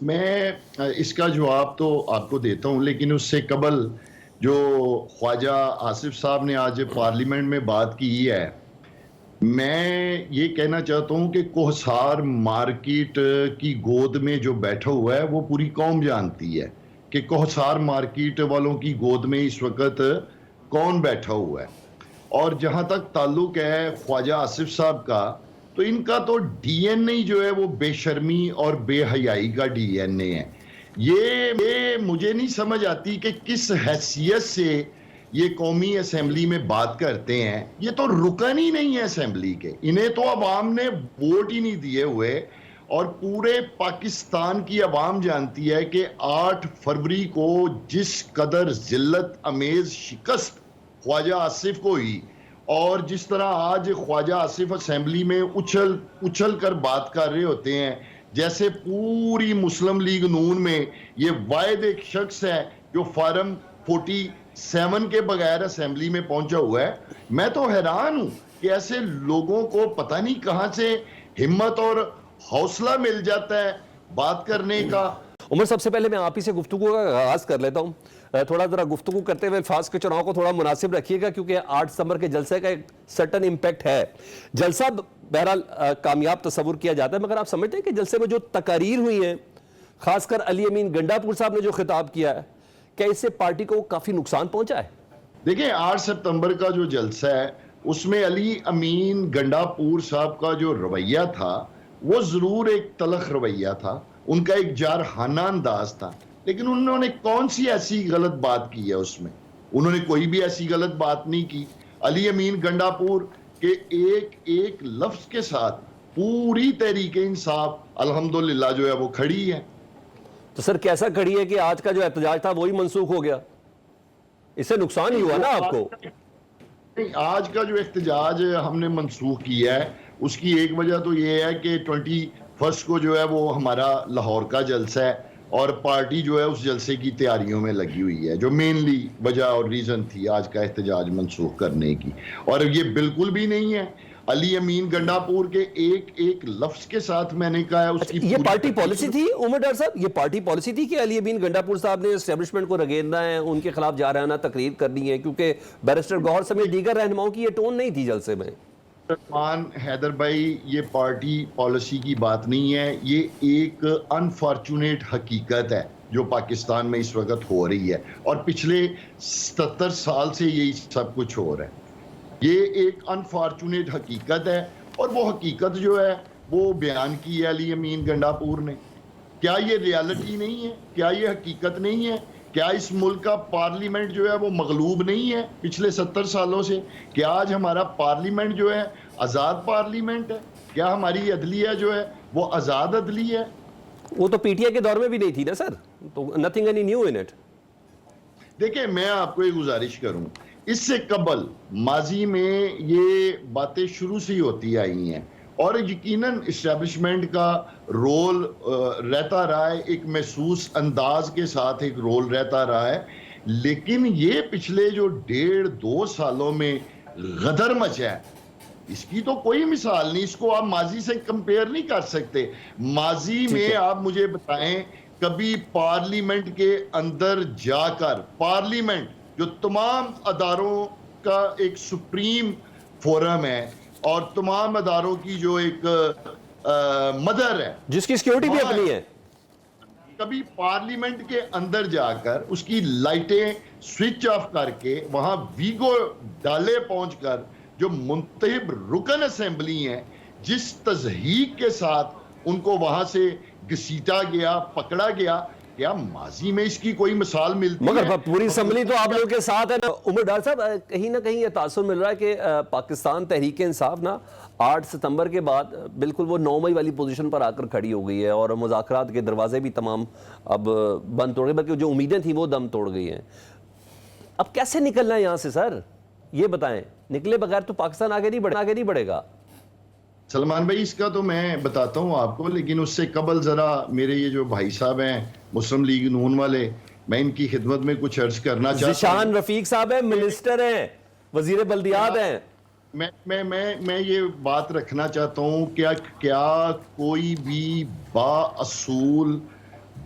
میں اس کا جواب تو آپ کو دیتا ہوں، لیکن اس سے قبل جو خواجہ آصف صاحب نے آج پارلیمنٹ میں بات کی ہے، میں یہ کہنا چاہتا ہوں کہ کوہسار مارکیٹ کی گود میں جو بیٹھا ہوا ہے وہ پوری قوم جانتی ہے کہ کوہسار مارکیٹ والوں کی گود میں اس وقت کون بیٹھا ہوا ہے۔ اور جہاں تک تعلق ہے خواجہ آصف صاحب کا، تو ان کا تو ڈی این اے جو ہے وہ بے شرمی اور بے حیائی کا ڈی این اے ہے۔ یہ مجھے نہیں سمجھ آتی کہ کس حیثیت سے یہ قومی اسمبلی میں بات کرتے ہیں۔ یہ تو رکن ہی نہیں ہے اسمبلی کے، انہیں تو عوام نے ووٹ ہی نہیں دیے ہوئے، اور پورے پاکستان کی عوام جانتی ہے کہ 8 فروری کو جس قدر ذلت امیز شکست خواجہ آصف کو ہوئی، اور جس طرح آج خواجہ آصف اسمبلی میں اچھل کر بات کر رہے ہوتے ہیں جیسے پوری مسلم لیگ نون میں یہ واحد ایک شخص ہے جو فارم 47 کے بغیر اسمبلی میں پہنچا ہوا ہے۔ میں تو حیران ہوں کہ ایسے لوگوں کو پتہ نہیں کہاں سے ہمت اور حوصلہ مل جاتا ہے بات کرنے کا۔ عمر، سب سے پہلے میں آپ ہی سے گفتگو کا آغاز کر لیتا ہوں۔ تھوڑا ذرا گفتگو کرتے ہوئے الفاظ کے چناؤ کو تھوڑا مناسب رکھیے گا، کیونکہ 8 ستمبر کے جلسے کا ایک سرٹن امپیکٹ ہے۔ جلسہ بہرحال کامیاب تصور کیا جاتا ہے، مگر آپ سمجھتے ہیں کہ جلسے میں جو تقاریر ہوئی ہیں، خاص کر علی امین گنڈا پور صاحب نے جو خطاب کیا ہے، کیا اس سے پارٹی کو کافی نقصان پہنچا ہے؟ دیکھیں، 8 ستمبر کا جو جلسہ ہے اس میں علی امین گنڈا پور صاحب کا جو رویہ تھا وہ ضرور ایک تلخ رویہ تھا، ان کا ایک جارحانہ انداز تھا، لیکن انہوں نے کون سی ایسی غلط بات کی ہے اس میں؟ انہوں نے کوئی بھی ایسی غلط بات نہیں کی۔ علی امین گنڈا پور کے ایک ایک لفظ کے ساتھ پوری تحریک انصاف الحمدللہ جو ہے وہ کھڑی ہے۔ تو سر کیسا کھڑی ہے کہ آج کا جو احتجاج تھا وہی منسوخ ہو گیا؟ اس سے نقصان ہی ہوا نا آپ کو؟ آج کا جو احتجاج ہم نے منسوخ کیا ہے اس کی ایک وجہ تو یہ ہے کہ 21 کو جو ہے وہ ہمارا لاہور کا جلسہ ہے، اور پارٹی جو ہے اس جلسے کی تیاریوں میں لگی ہوئی ہے، جو مینلی وجہ اور ریزن تھی آج کا احتجاج منسوخ کرنے کی۔ اور یہ بالکل بھی نہیں ہے، علی امین گنڈا پور کے ایک ایک لفظ کے ساتھ میں نے کہا ہے اس کی یہ پارٹی پالیسی تھی عمر ڈار صاحب، یہ پارٹی پالیسی تھی کہ علی امین گنڈا پور صاحب نے اسٹیبلشمنٹ کو رگیدنا ہے، ان کے خلاف جارحانہ تقریر کرنی ہے، کیونکہ بیرسٹر گوہر سمیت دیگر رہنماؤں کی یہ ٹون نہیں تھی جلسے میں؟ رحمان حیدر بھائی، یہ پارٹی پالیسی کی بات نہیں ہے، یہ ایک انفارچونیٹ حقیقت ہے جو پاکستان میں اس وقت ہو رہی ہے، اور پچھلے 77 سال سے یہی سب کچھ ہو رہا ہے۔ یہ ایک انفارچونیٹ حقیقت ہے، اور وہ حقیقت جو ہے وہ بیان کی ہے علی امین گنڈا پور نے۔ کیا یہ ریالٹی نہیں ہے؟ کیا یہ حقیقت نہیں ہے؟ کیا اس ملک کا پارلیمنٹ جو ہے وہ مغلوب نہیں ہے پچھلے 70 سالوں سے؟ کیا آج ہمارا پارلیمنٹ جو ہے آزاد پارلیمنٹ ہے؟ کیا ہماری عدلیہ جو ہے وہ آزاد عدلیہ ہے؟ وہ تو پی ٹی آئی کے دور میں بھی نہیں تھی نا سر، تو nothing any new in it۔ دیکھیں، میں آپ کو ایک گزارش کروں، اس سے قبل ماضی میں یہ باتیں شروع سے ہی ہوتی آئی ہیں، اور یقیناً اسٹیبلشمنٹ کا رول رہتا رہا ہے، ایک محسوس انداز کے ساتھ ایک رول رہتا رہا ہے، لیکن یہ پچھلے جو 1.5-2 سالوں میں غدر مچا ہے، اس کی تو کوئی مثال نہیں۔ اس کو آپ ماضی سے کمپیئر نہیں کر سکتے۔ ماضی میں آپ مجھے بتائیں کبھی پارلیمنٹ کے اندر جا کر، پارلیمنٹ جو تمام اداروں کا ایک سپریم فورم ہے اور تمام اداروں کی جو ایک مدر ہے، جس کی سیکیورٹی بھی اپنی ہے، کبھی پارلیمنٹ کے اندر جا کر اس کی لائٹیں سوئچ آف کر کے وہاں ویگو ڈالے پہنچ کر جو منتخب رکن اسمبلی ہیں، جس تضحیق کے ساتھ ان کو وہاں سے گھسیٹا گیا، پکڑا گیا، کیا ماضی میں اس کی کوئی مثال ملتی ہے؟ مگر پوری اسمبلی تو آپ لوگوں کے ساتھ ہے نا۔ عمر ڈار صاحب، کہیں نہ کہیں یہ تاثر مل رہا ہے کہ پاکستان تحریک انصاف نا 8 ستمبر کے بعد بالکل وہ 9 مئی والی پوزیشن پر آ کر کھڑی ہو گئی ہے، اور مذاکرات کے دروازے بھی تمام اب بند توڑ گئے، بلکہ جو امیدیں تھیں وہ دم توڑ گئی ہیں۔ اب کیسے نکلنا ہے یہاں سے سر؟ یہ بتائیں، نکلے بغیر تو پاکستان آگے نہیں بڑھے گا۔ سلمان بھائی، اس کا تو میں بتاتا ہوں آپ کو، لیکن اس سے قبل ذرا میرے یہ جو بھائی صاحب ہیں مسلم لیگ نون والے، میں ان کی خدمت میں کچھ عرض کرنا چاہتا ہوں۔ ذیشان رفیق صاحب ہیں، منسٹر ہیں، وزیر بلدیات ہیں۔ میں یہ بات رکھنا چاہتا ہوں، کیا کوئی بھی با اصول